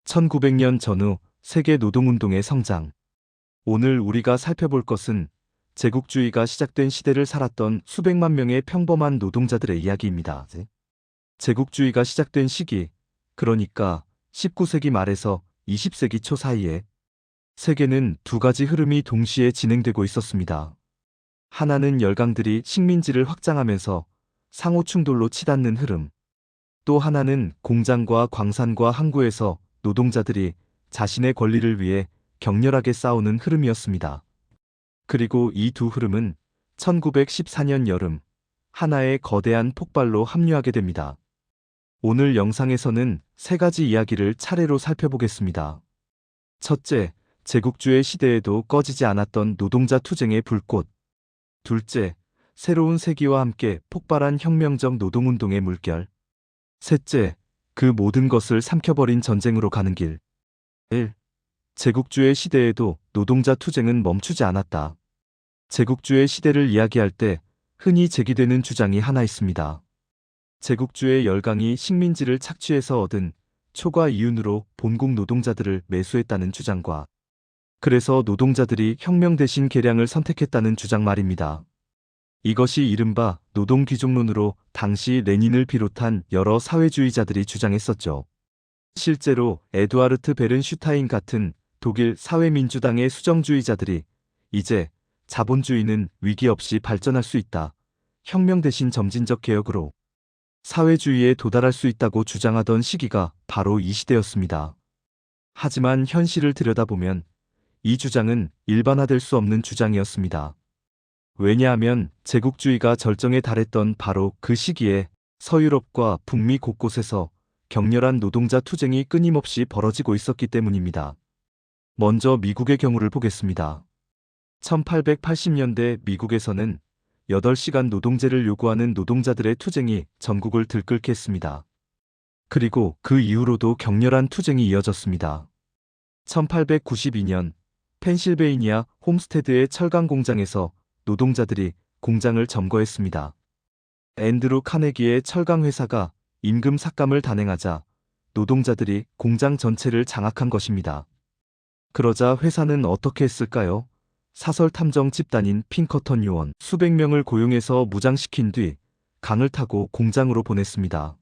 1900년 전후 세계 노동운동의 성장. 오늘 우리가 살펴볼 것은 제국주의가 시작된 시대를 살았던 수백만 명의 평범한 노동자들의 이야기입니다. 제국주의가 시작된 시기, 그러니까 19세기 말에서 20세기 초 사이에 세계는 두 가지 흐름이 동시에 진행되고 있었습니다. 하나는 열강들이 식민지를 확장하면서 상호 충돌로 치닫는 흐름. 또 하나는 공장과 광산과 항구에서 노동자들이 자신의 권리를 위해 격렬하게 싸우는 흐름이었습니다. 그리고 이 두 흐름은 1914년 여름 하나의 거대한 폭발로 합류하게 됩니다. 오늘 영상에서는 세 가지 이야기를 차례로 살펴보겠습니다. 첫째, 제국주의 시대에도 꺼지지 않았던 노동자 투쟁의 불꽃. 둘째, 새로운 세기와 함께 폭발한 혁명적 노동운동의 물결. 셋째, 그 모든 것을 삼켜버린 전쟁으로 가는 길. 1. 제국주의 시대에도 노동자 투쟁은 멈추지 않았다. 제국주의 시대를 이야기할 때 흔히 제기되는 주장이 하나 있습니다. 제국주의 열강이 식민지를 착취해서 얻은 초과 이윤으로 본국 노동자들을 매수했다는 주장과 그래서 노동자들이 혁명 대신 개량을 선택했다는 주장 말입니다. 이것이 이른바 노동귀족론으로 당시 레닌을 비롯한 여러 사회주의자들이 주장했었죠. 실제로 에두아르트 베른슈타인 같은 독일 사회민주당의 수정주의자들이 이제 자본주의는 위기 없이 발전할 수 있다. 혁명 대신 점진적 개혁으로 사회주의에 도달할 수 있다고 주장하던 시기가 바로 이 시대였습니다. 하지만 현실을 들여다보면 이 주장은 일반화될 수 없는 주장이었습니다. 왜냐하면 제국주의가 절정에 달했던 바로 그 시기에 서유럽과 북미 곳곳에서 격렬한 노동자 투쟁이 끊임없이 벌어지고 있었기 때문입니다. 먼저 미국의 경우를 보겠습니다. 1880년대 미국에서는 8시간 노동제를 요구하는 노동자들의 투쟁이 전국을 들끓게 했습니다. 그리고 그 이후로도 격렬한 투쟁이 이어졌습니다. 1892년 펜실베이니아 홈스테드의 철강 공장에서 노동자들이 공장을 점거했습니다. 앤드루 카네기의 철강 회사가 임금 삭감을 단행하자 노동자들이 공장 전체를 장악한 것입니다. 그러자 회사는 어떻게 했을까요? 사설 탐정 집단인 핑커턴 요원 수백 명을 고용해서 무장시킨 뒤 강을 타고 공장으로 보냈습니다.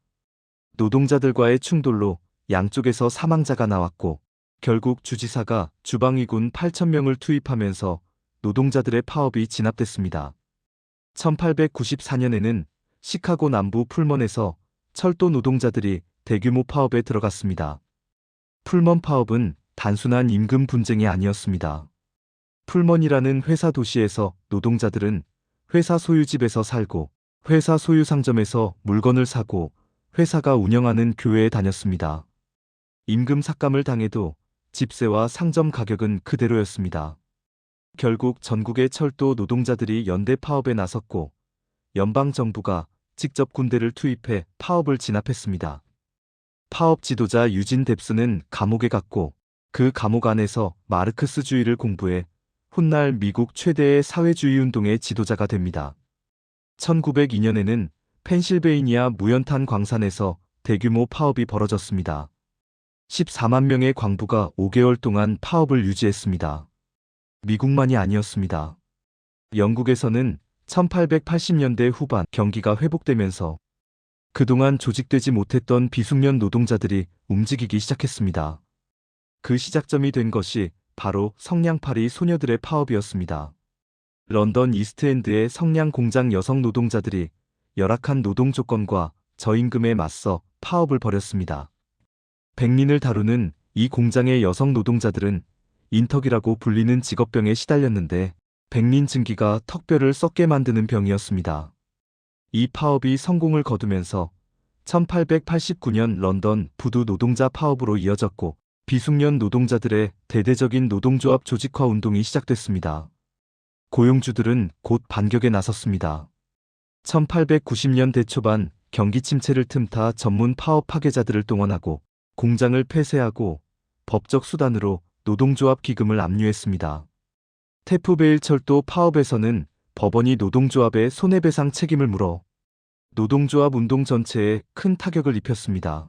노동자들과의 충돌로 양쪽에서 사망자가 나왔고 결국 주지사가 주방위군 8,000명을 투입하면서 노동자들의 파업이 진압됐습니다. 1894년에는 시카고 남부 풀먼에서 철도 노동자들이 대규모 파업에 들어갔습니다. 풀먼 파업은 단순한 임금 분쟁이 아니었습니다. 풀먼이라는 회사 도시에서 노동자들은 회사 소유집에서 살고 회사 소유 상점에서 물건을 사고 회사가 운영하는 교회에 다녔습니다. 임금 삭감을 당해도 집세와 상점 가격은 그대로였습니다. 결국 전국의 철도 노동자들이 연대 파업에 나섰고 연방정부가 직접 군대를 투입해 파업을 진압했습니다. 파업 지도자 유진 뎁스는 감옥에 갔고 그 감옥 안에서 마르크스주의를 공부해 훗날 미국 최대의 사회주의 운동의 지도자가 됩니다. 1902년에는 펜실베이니아 무연탄 광산에서 대규모 파업이 벌어졌습니다. 14만 명의 광부가 5개월 동안 파업을 유지했습니다. 미국만이 아니었습니다. 영국에서는 1880년대 후반 경기가 회복되면서 그동안 조직되지 못했던 비숙련 노동자들이 움직이기 시작했습니다. 그 시작점이 된 것이 바로 성냥팔이 소녀들의 파업이었습니다. 런던 이스트엔드의 성냥 공장 여성 노동자들이 열악한 노동 조건과 저임금에 맞서 파업을 벌였습니다. 백린을 다루는 이 공장의 여성 노동자들은 인턱이라고 불리는 직업병에 시달렸는데 백린 증기가 턱뼈를 썩게 만드는 병이었습니다. 이 파업이 성공을 거두면서 1889년 런던 부두 노동자 파업으로 이어졌고 비숙련 노동자들의 대대적인 노동조합 조직화 운동이 시작됐습니다. 고용주들은 곧 반격에 나섰습니다. 1890년대 초반 경기 침체를 틈타 전문 파업 파괴자들을 동원하고 공장을 폐쇄하고 법적 수단으로 노동조합 기금을 압류했습니다. 테프베일 철도 파업에서는 법원이 노동조합의 손해배상 책임을 물어 노동조합 운동 전체에 큰 타격을 입혔습니다.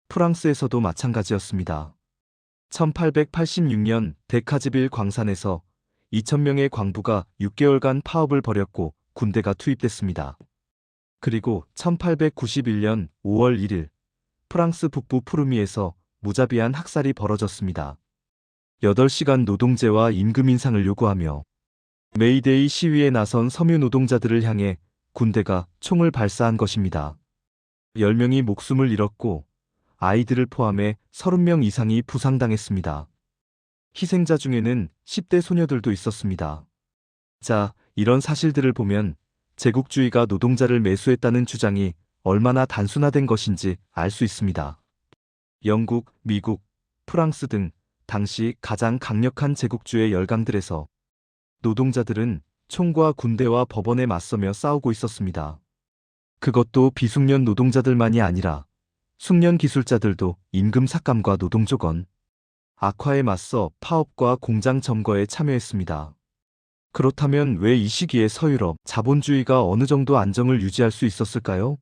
프랑스에서도 마찬가지였습니다. 1886년 데카즈빌 광산에서 2,000명의 광부가 6개월간 파업을 벌였고 군대가 투입됐습니다. 그리고 1891년 5월 1일 프랑스 북부 푸르미에서 무자비한 학살이 벌어졌습니다. 8시간 노동제와 임금 인상을 요구하며 메이데이 시위에 나선 섬유 노동자들을 향해 군대가 총을 발사한 것입니다. 10명이 목숨을 잃었고 아이들을 포함해 30명 이상이 부상당했습니다. 희생자 중에는 10대 소녀들도 있었습니다. 자, 이런 사실들을 보면 제국주의가 노동자를 매수했다는 주장이 얼마나 단순화된 것인지 알 수 있습니다. 영국, 미국, 프랑스 등 당시 가장 강력한 제국주의 열강들에서 노동자들은 총과 군대와 법원에 맞서며 싸우고 있었습니다. 그것도 비숙련 노동자들만이 아니라 숙련 기술자들도 임금 삭감과 노동조건 악화에 맞서 파업과 공장 점거에 참여했습니다. 그렇다면 왜 이 시기에 서유럽 자본주의가 어느 정도 안정을 유지할 수 있었을까요?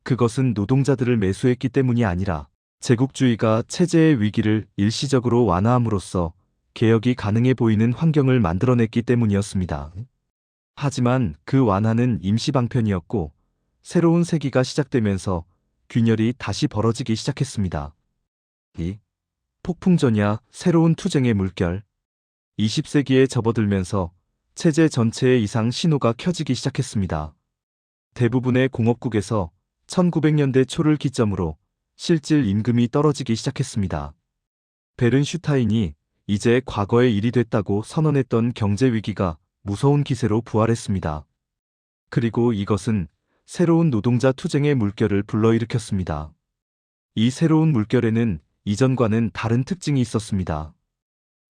그것은 노동자들을 매수했기 때문이 아니라 제국주의가 체제의 위기를 일시적으로 완화함으로써 개혁이 가능해 보이는 환경을 만들어냈기 때문이었습니다. 하지만 그 완화는 임시방편이었고 새로운 세기가 시작되면서 균열이 다시 벌어지기 시작했습니다. 이 폭풍전야 새로운 투쟁의 물결 20세기에 접어들면서 체제 전체의 이상 신호가 켜지기 시작했습니다. 대부분의 공업국에서 1900년대 초를 기점으로 실질 임금이 떨어지기 시작했습니다. 베른슈타인이 이제 과거의 일이 됐다고 선언했던 경제위기가 무서운 기세로 부활했습니다. 그리고 이것은 새로운 노동자 투쟁의 물결을 불러일으켰습니다. 이 새로운 물결에는 이전과는 다른 특징이 있었습니다.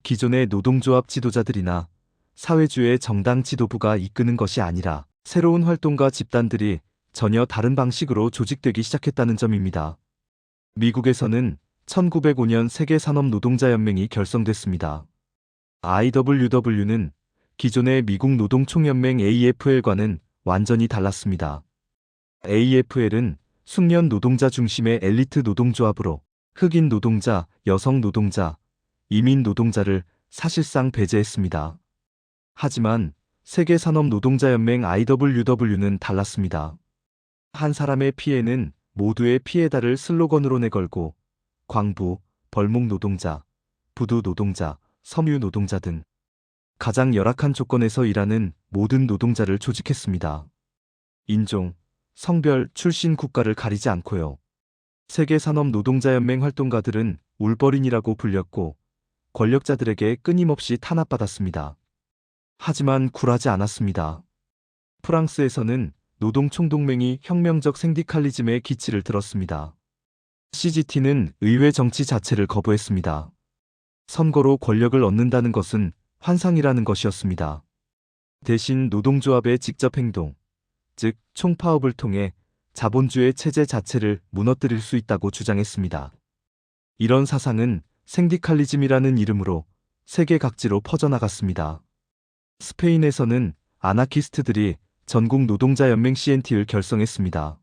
기존의 노동조합 지도자들이나 사회주의 정당 지도부가 이끄는 것이 아니라 새로운 활동가 집단들이 전혀 다른 방식으로 조직되기 시작했다는 점입니다. 미국에서는 1905년 세계산업노동자연맹이 결성됐습니다. IWW는 기존의 미국 노동총연맹 AFL과는 완전히 달랐습니다. AFL은 숙련 노동자 중심의 엘리트 노동조합으로 흑인 노동자, 여성 노동자, 이민 노동자를 사실상 배제했습니다. 하지만 세계산업노동자연맹 IWW는 달랐습니다. 한 사람의 피해는 모두의 피해다를 슬로건으로 내걸고 광부, 벌목 노동자, 부두 노동자, 섬유 노동자 등 가장 열악한 조건에서 일하는 모든 노동자를 조직했습니다. 인종, 성별, 출신 국가를 가리지 않고요. 세계산업노동자연맹 활동가들은 울버린이라고 불렸고 권력자들에게 끊임없이 탄압받았습니다. 하지만 굴하지 않았습니다. 프랑스에서는 노동총동맹이 혁명적 생디칼리즘의 기치를 들었습니다. CGT는 의회 정치 자체를 거부했습니다. 선거로 권력을 얻는다는 것은 환상이라는 것이었습니다. 대신 노동조합의 직접 행동, 즉 총파업을 통해 자본주의 체제 자체를 무너뜨릴 수 있다고 주장했습니다. 이런 사상은 생디칼리즘이라는 이름으로 세계 각지로 퍼져나갔습니다. 스페인에서는 아나키스트들이 전국 노동자연맹 CNT를 결성했습니다.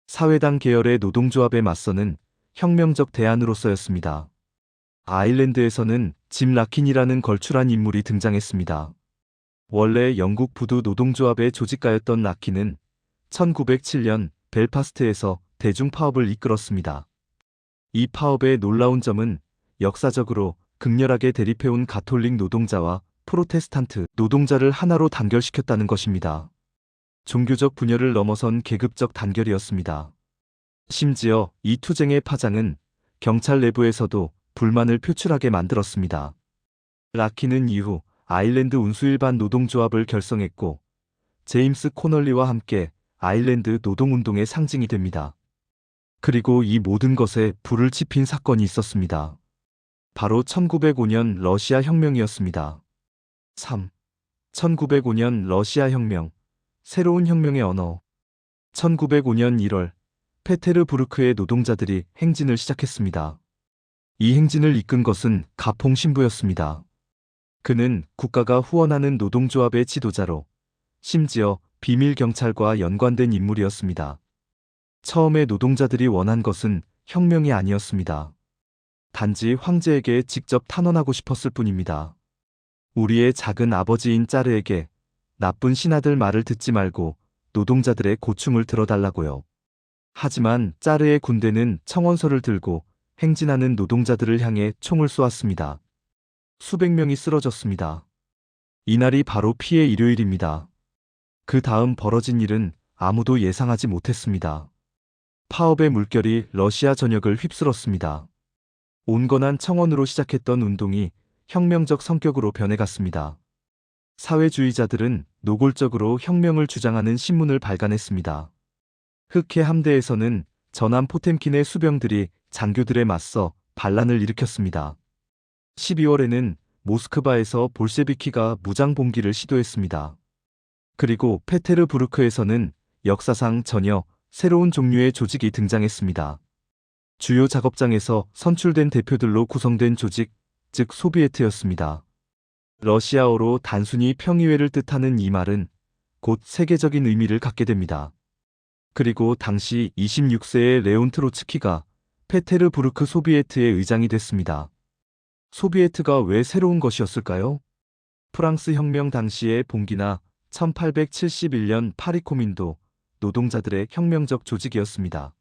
사회당 계열의 노동조합에 맞서는 혁명적 대안으로서였습니다. 아일랜드에서는 짐 라킨이라는 걸출한 인물이 등장했습니다. 원래 영국 부두 노동조합의 조직가였던 라킨은 1907년 벨파스트에서 대중파업을 이끌었습니다. 이 파업의 놀라운 점은 역사적으로 극렬하게 대립해온 가톨릭 노동자와 프로테스탄트 노동자를 하나로 단결시켰다는 것입니다. 종교적 분열을 넘어선 계급적 단결이었습니다. 심지어 이 투쟁의 파장은 경찰 내부에서도 불만을 표출하게 만들었습니다. 라킨은 이후 아일랜드 운수일반 노동조합을 결성했고 제임스 코널리와 함께 아일랜드 노동운동의 상징이 됩니다. 그리고 이 모든 것에 불을 지핀 사건이 있었습니다. 바로 1905년 러시아 혁명이었습니다. 3. 1905년 러시아 혁명, 새로운 혁명의 언어. 1905년 1월 페테르부르크의 노동자들이 행진을 시작했습니다. 이 행진을 이끈 것은 가퐁 신부였습니다. 그는 국가가 후원하는 노동조합의 지도자로 심지어 비밀 경찰과 연관된 인물이었습니다. 처음에 노동자들이 원한 것은 혁명이 아니었습니다. 단지 황제에게 직접 탄원하고 싶었을 뿐입니다. 우리의 작은 아버지인 짜르에게 나쁜 신하들 말을 듣지 말고 노동자들의 고충을 들어달라고요. 하지만 짜르의 군대는 청원서를 들고 행진하는 노동자들을 향해 총을 쏘았습니다. 수백 명이 쓰러졌습니다. 이날이 바로 피해 일요일입니다. 그 다음 벌어진 일은 아무도 예상하지 못했습니다. 파업의 물결이 러시아 전역을 휩쓸었습니다. 온건한 청원으로 시작했던 운동이 혁명적 성격으로 변해갔습니다. 사회주의자들은 노골적으로 혁명을 주장하는 신문을 발간했습니다. 흑해 함대에서는 전함 포템킨의 수병들이 장교들에 맞서 반란을 일으켰습니다. 12월에는 모스크바에서 볼셰비키가 무장 봉기를 시도했습니다. 그리고 페테르부르크에서는 역사상 전혀 새로운 종류의 조직이 등장했습니다. 주요 작업장에서 선출된 대표들로 구성된 조직, 즉 소비에트였습니다. 러시아어로 단순히 평의회를 뜻하는 이 말은 곧 세계적인 의미를 갖게 됩니다. 그리고 당시 26세의 레온 트로츠키가 페테르부르크 소비에트의 의장이 됐습니다. 소비에트가 왜 새로운 것이었을까요? 프랑스 혁명 당시의 봉기나 1871년 파리코민도 노동자들의 혁명적 조직이었습니다.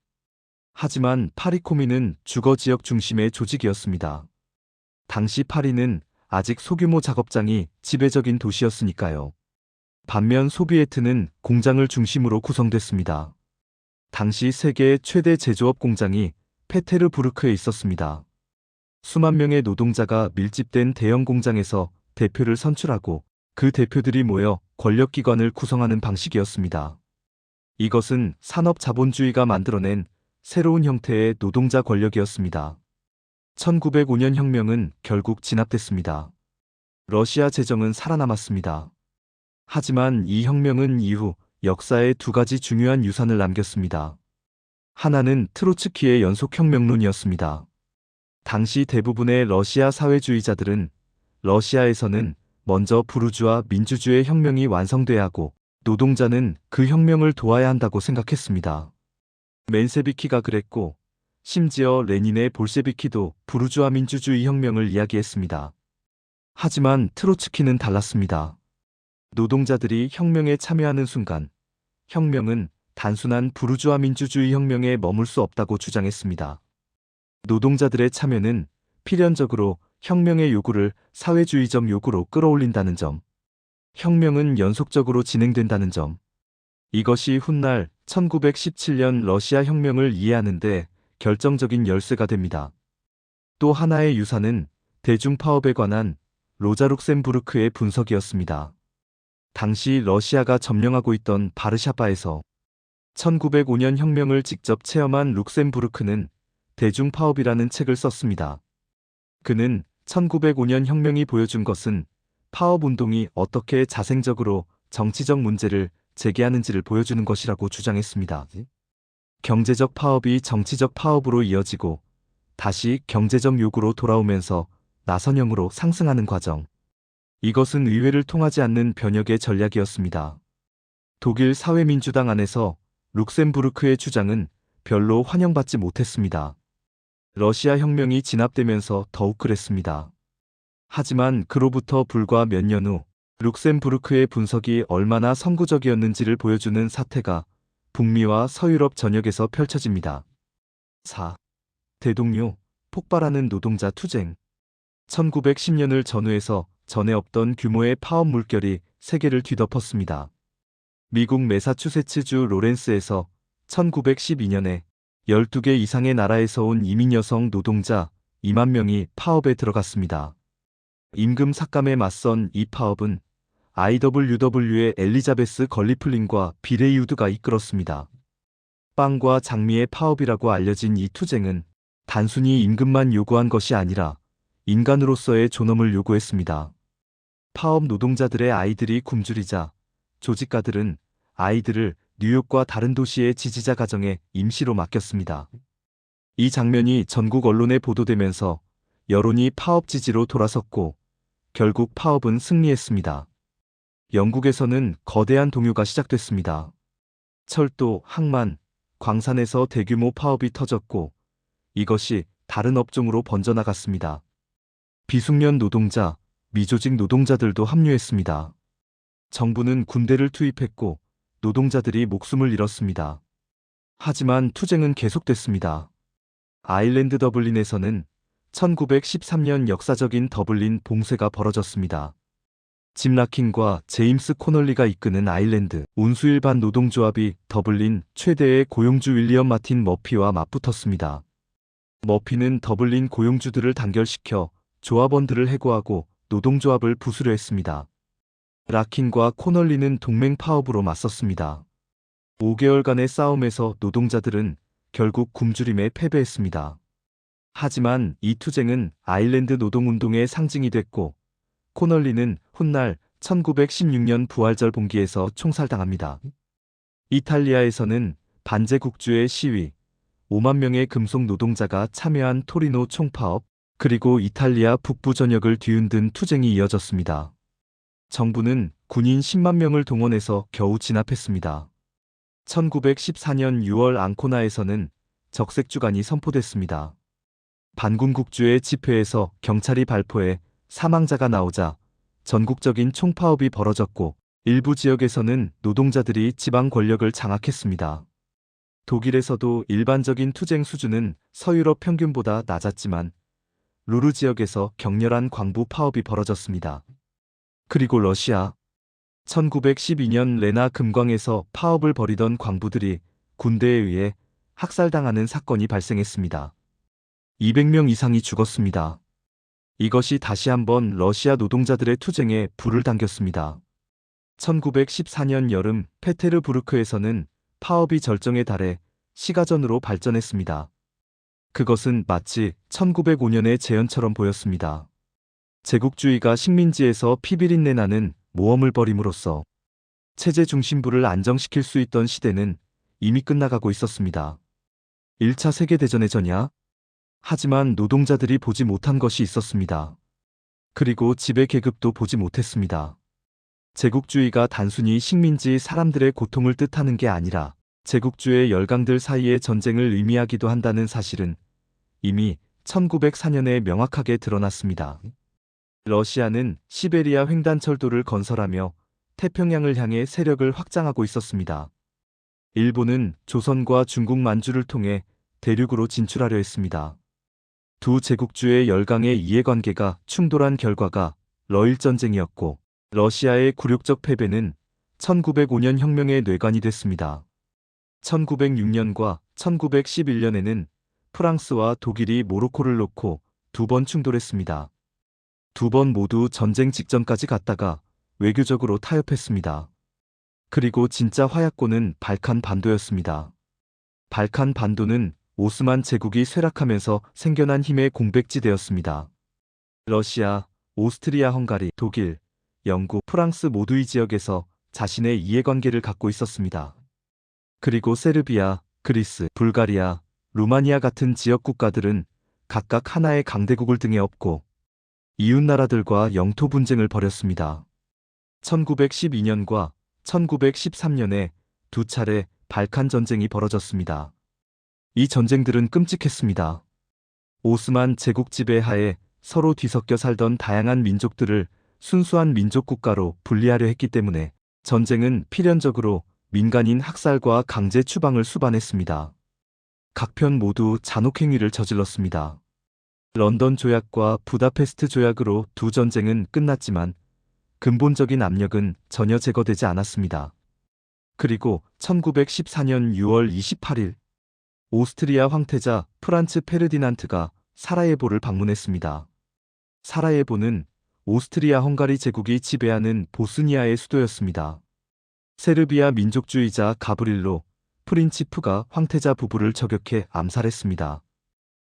하지만 파리코민은 주거 지역 중심의 조직이었습니다. 당시 파리는 아직 소규모 작업장이 지배적인 도시였으니까요. 반면 소비에트는 공장을 중심으로 구성됐습니다. 당시 세계 최대 제조업 공장이 페테르부르크에 있었습니다. 수만 명의 노동자가 밀집된 대형 공장에서 대표를 선출하고 그 대표들이 모여 권력기관을 구성하는 방식이었습니다. 이것은 산업자본주의가 만들어낸 새로운 형태의 노동자 권력이었습니다. 1905년 혁명은 결국 진압됐습니다. 러시아 재정은 살아남았습니다. 하지만 이 혁명은 이후 역사에 두 가지 중요한 유산을 남겼습니다. 하나는 트로츠키의 연속혁명론이었습니다. 당시 대부분의 러시아 사회주의자들은 러시아에서는 먼저 부르주아 민주주의 혁명이 완성돼야 하고 노동자는 그 혁명을 도와야 한다고 생각했습니다. 맨세비키가 그랬고 심지어 레닌의 볼셰비키도 부르주아 민주주의 혁명을 이야기했습니다. 하지만 트로츠키는 달랐습니다. 노동자들이 혁명에 참여하는 순간 혁명은 단순한 부르주아 민주주의 혁명에 머물 수 없다고 주장했습니다. 노동자들의 참여는 필연적으로 혁명의 요구를 사회주의적 요구로 끌어올린다는 점, 혁명은 연속적으로 진행된다는 점, 이것이 훗날 1917년 러시아 혁명을 이해하는데 결정적인 열쇠가 됩니다. 또 하나의 유산은 대중파업에 관한 로자 룩셈부르크의 분석이었습니다. 당시 러시아가 점령하고 있던 바르샤바에서 1905년 혁명을 직접 체험한 룩셈부르크는 대중파업이라는 책을 썼습니다. 그는 1905년 혁명이 보여준 것은 파업운동이 어떻게 자생적으로 정치적 문제를 제기하는지를 보여주는 것이라고 주장했습니다. 경제적 파업이 정치적 파업으로 이어지고 다시 경제적 요구로 돌아오면서 나선형으로 상승하는 과정. 이것은 의회를 통하지 않는 변혁의 전략이었습니다. 독일 사회민주당 안에서 룩셈부르크의 주장은 별로 환영받지 못했습니다. 러시아 혁명이 진압되면서 더욱 그랬습니다. 하지만 그로부터 불과 몇 년 후 룩셈부르크의 분석이 얼마나 선구적이었는지를 보여주는 사태가 북미와 서유럽 전역에서 펼쳐집니다. 4. 대동요, 폭발하는 노동자 투쟁. 1910년을 전후해서 전에 없던 규모의 파업 물결이 세계를 뒤덮었습니다. 미국 매사추세츠주 로렌스에서 1912년에 12개 이상의 나라에서 온 이민 여성 노동자 2만 명이 파업에 들어갔습니다. 임금 삭감에 맞선 이 파업은 IWW의 엘리자베스 걸리플린과 비레이우드가 이끌었습니다. 빵과 장미의 파업이라고 알려진 이 투쟁은 단순히 임금만 요구한 것이 아니라 인간으로서의 존엄을 요구했습니다. 파업 노동자들의 아이들이 굶주리자 조직가들은 아이들을 뉴욕과 다른 도시의 지지자 가정에 임시로 맡겼습니다. 이 장면이 전국 언론에 보도되면서 여론이 파업 지지로 돌아섰고 결국 파업은 승리했습니다. 영국에서는 거대한 동요가 시작됐습니다. 철도, 항만, 광산에서 대규모 파업이 터졌고 이것이 다른 업종으로 번져나갔습니다. 비숙련 노동자, 미조직 노동자들도 합류했습니다. 정부는 군대를 투입했고 노동자들이 목숨을 잃었습니다. 하지만 투쟁은 계속됐습니다. 아일랜드 더블린에서는 1913년 역사적인 더블린 봉쇄가 벌어졌습니다. 짐 라킨과 제임스 코널리가 이끄는 아일랜드 운수일반 노동조합이 더블린 최대의 고용주 윌리엄 마틴 머피와 맞붙었습니다. 머피는 더블린 고용주들을 단결시켜 조합원들을 해고하고 노동조합을 부수려 했습니다. 라킨과 코널리는 동맹 파업으로 맞섰습니다. 5개월간의 싸움에서 노동자들은 결국 굶주림에 패배했습니다. 하지만 이 투쟁은 아일랜드 노동운동의 상징이 됐고 코널리는 훗날 1916년 부활절 봉기에서 총살당합니다. 이탈리아에서는 반제국주의 시위, 5만 명의 금속 노동자가 참여한 토리노 총파업, 그리고 이탈리아 북부 전역을 뒤흔든 투쟁이 이어졌습니다. 정부는 군인 10만 명을 동원해서 겨우 진압했습니다. 1914년 6월 앙코나에서는 적색주간이 선포됐습니다. 반군국주의 집회에서 경찰이 발포해 사망자가 나오자 전국적인 총파업이 벌어졌고 일부 지역에서는 노동자들이 지방 권력을 장악했습니다. 독일에서도 일반적인 투쟁 수준은 서유럽 평균보다 낮았지만 루르 지역에서 격렬한 광부 파업이 벌어졌습니다. 그리고 러시아 1912년 레나 금광에서 파업을 벌이던 광부들이 군대에 의해 학살당하는 사건이 발생했습니다. 200명 이상이 죽었습니다. 이것이 다시 한번 러시아 노동자들의 투쟁에 불을 당겼습니다. 1914년 여름 페테르부르크에서는 파업이 절정에 달해 시가전으로 발전했습니다. 그것은 마치 1905년의 재현처럼 보였습니다. 제국주의가 식민지에서 피비린내 나는 모험을 벌임으로써 체제 중심부를 안정시킬 수 있던 시대는 이미 끝나가고 있었습니다. 1차 세계대전의 전야? 하지만 노동자들이 보지 못한 것이 있었습니다. 그리고 지배계급도 보지 못했습니다. 제국주의가 단순히 식민지 사람들의 고통을 뜻하는 게 아니라 제국주의 열강들 사이의 전쟁을 의미하기도 한다는 사실은 이미 1904년에 명확하게 드러났습니다. 러시아는 시베리아 횡단철도를 건설하며 태평양을 향해 세력을 확장하고 있었습니다. 일본은 조선과 중국 만주를 통해 대륙으로 진출하려 했습니다. 두 제국주의 열강의 이해관계가 충돌한 결과가 러일전쟁이었고 러시아의 굴욕적 패배는 1905년 혁명의 뇌관이 됐습니다. 1906년과 1911년에는 프랑스와 독일이 모로코를 놓고 두 번 충돌했습니다. 두 번 모두 전쟁 직전까지 갔다가 외교적으로 타협했습니다. 그리고 진짜 화약고는 발칸 반도였습니다. 발칸 반도는 오스만 제국이 쇠락하면서 생겨난 힘의 공백지대였습니다. 러시아, 오스트리아 헝가리, 독일, 영국, 프랑스 모두 이 지역에서 자신의 이해관계를 갖고 있었습니다. 그리고 세르비아, 그리스, 불가리아, 루마니아 같은 지역 국가들은 각각 하나의 강대국을 등에 업고 이웃나라들과 영토 분쟁을 벌였습니다. 1912년과 1913년에 두 차례 발칸 전쟁이 벌어졌습니다. 이 전쟁들은 끔찍했습니다. 오스만 제국 지배 하에 서로 뒤섞여 살던 다양한 민족들을 순수한 민족 국가로 분리하려 했기 때문에 전쟁은 필연적으로 민간인 학살과 강제 추방을 수반했습니다. 각 편 모두 잔혹행위를 저질렀습니다. 런던 조약과 부다페스트 조약으로 두 전쟁은 끝났지만 근본적인 압력은 전혀 제거되지 않았습니다. 그리고 1914년 6월 28일 오스트리아 황태자 프란츠 페르디난트가 사라예보를 방문했습니다. 사라예보는 오스트리아 헝가리 제국이 지배하는 보스니아의 수도였습니다. 세르비아 민족주의자 가브릴로 프린치프가 황태자 부부를 저격해 암살했습니다.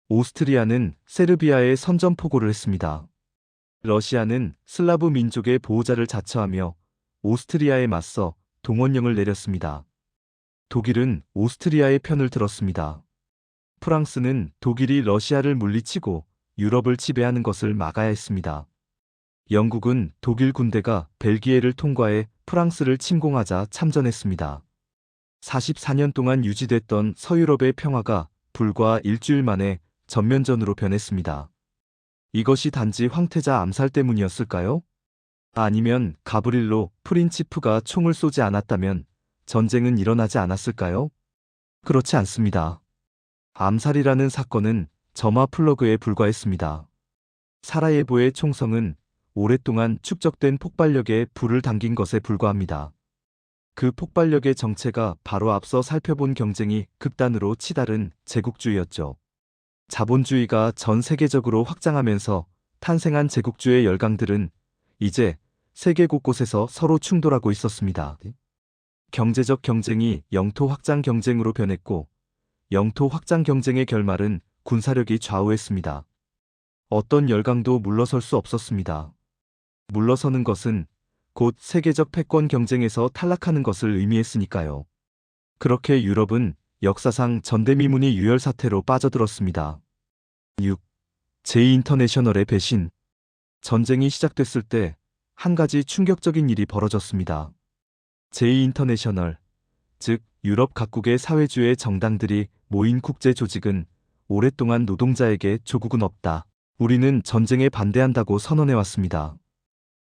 오스트리아는 세르비아에 선전포고를 했습니다. 러시아는 슬라브 민족의 보호자를 자처하며 오스트리아에 맞서 동원령을 내렸습니다. 독일은 오스트리아의 편을 들었습니다. 프랑스는 독일이 러시아를 물리치고 유럽을 지배하는 것을 막아야 했습니다. 영국은 독일 군대가 벨기에를 통과해 프랑스를 침공하자 참전했습니다. 44년 동안 유지됐던 서유럽의 평화가 불과 일주일 만에 전면전으로 변했습니다. 이것이 단지 황태자 암살 때문이었을까요? 아니면 가브릴로 프린치프가 총을 쏘지 않았다면 전쟁은 일어나지 않았을까요? 그렇지 않습니다. 암살이라는 사건은 점화 플러그에 불과했습니다. 사라예보의 총성은 오랫동안 축적된 폭발력에 불을 당긴 것에 불과합니다. 그 폭발력의 정체가 바로 앞서 살펴본 경쟁이 극단으로 치달은 제국주의였죠. 자본주의가 전 세계적으로 확장하면서 탄생한 제국주의 열강들은 이제 세계 곳곳에서 서로 충돌하고 있었습니다. 경제적 경쟁이 영토 확장 경쟁으로 변했고, 영토 확장 경쟁의 결말은 군사력이 좌우했습니다. 어떤 열강도 물러설 수 없었습니다. 물러서는 것은 곧 세계적 패권 경쟁에서 탈락하는 것을 의미했으니까요. 그렇게 유럽은 역사상 전대미문이 유혈 사태로 빠져들었습니다. 6. 제2인터내셔널의 배신. 전쟁이 시작됐을 때 한 가지 충격적인 일이 벌어졌습니다. 제2인터내셔널, 즉 유럽 각국의 사회주의 정당들이 모인 국제 조직은 오랫동안 노동자에게 조국은 없다, 우리는 전쟁에 반대한다고 선언해왔습니다.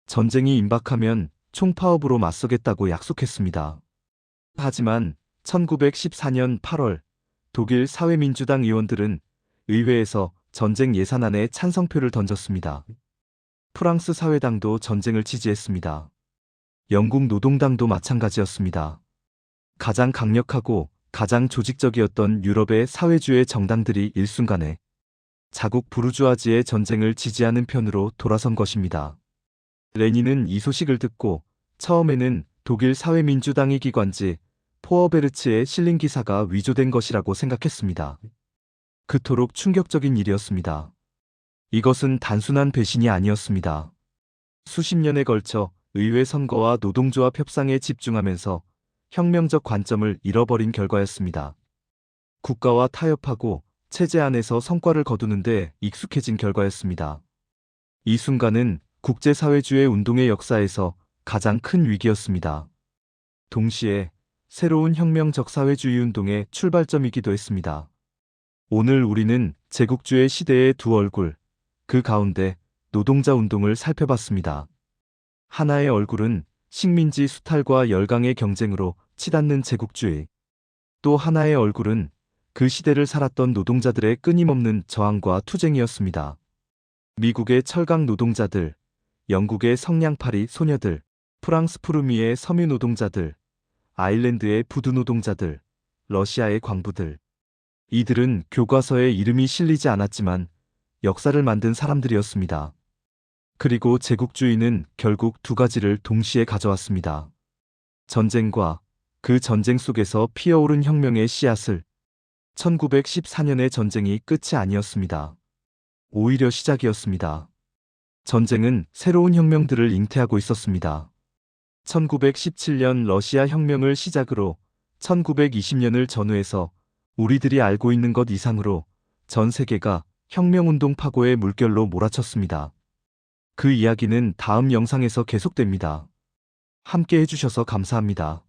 전쟁이 임박하면 총파업으로 맞서겠다고 약속했습니다. 하지만 1914년 8월 독일 사회민주당 의원들은 의회에서 전쟁 예산안에 찬성표를 던졌습니다. 프랑스 사회당도 전쟁을 지지했습니다. 영국 노동당도 마찬가지였습니다. 가장 강력하고 가장 조직적이었던 유럽의 사회주의 정당들이 일순간에 자국 부르주아지의 전쟁을 지지하는 편으로 돌아선 것입니다. 레닌은 이 소식을 듣고 처음에는 독일 사회민주당의 기관지 포어베르츠에 실린 기사가 위조된 것이라고 생각했습니다. 그토록 충격적인 일이었습니다. 이것은 단순한 배신이 아니었습니다. 수십 년에 걸쳐 의회 선거와 노동조합 협상에 집중하면서 혁명적 관점을 잃어버린 결과였습니다. 국가와 타협하고 체제 안에서 성과를 거두는 데 익숙해진 결과였습니다. 이 순간은 국제사회주의 운동의 역사에서 가장 큰 위기였습니다. 동시에 새로운 혁명적 사회주의 운동의 출발점이기도 했습니다. 오늘 우리는 제국주의 시대의 두 얼굴, 그 가운데 노동자 운동을 살펴봤습니다. 하나의 얼굴은 식민지 수탈과 열강의 경쟁으로 치닫는 제국주의, 또 하나의 얼굴은 그 시대를 살았던 노동자들의 끊임없는 저항과 투쟁이었습니다. 미국의 철강 노동자들, 영국의 성냥팔이 소녀들, 프랑스 푸르미의 섬유 노동자들, 아일랜드의 부두 노동자들, 러시아의 광부들. 이들은 교과서에 이름이 실리지 않았지만 역사를 만든 사람들이었습니다. 그리고 제국주의는 결국 두 가지를 동시에 가져왔습니다. 전쟁과 그 전쟁 속에서 피어오른 혁명의 씨앗을. 1914년의 전쟁이 끝이 아니었습니다. 오히려 시작이었습니다. 전쟁은 새로운 혁명들을 잉태하고 있었습니다. 1917년 러시아 혁명을 시작으로 1920년을 전후해서 우리들이 알고 있는 것 이상으로 전 세계가 혁명운동 파고의 물결로 몰아쳤습니다. 그 이야기는 다음 영상에서 계속됩니다. 함께 해주셔서 감사합니다.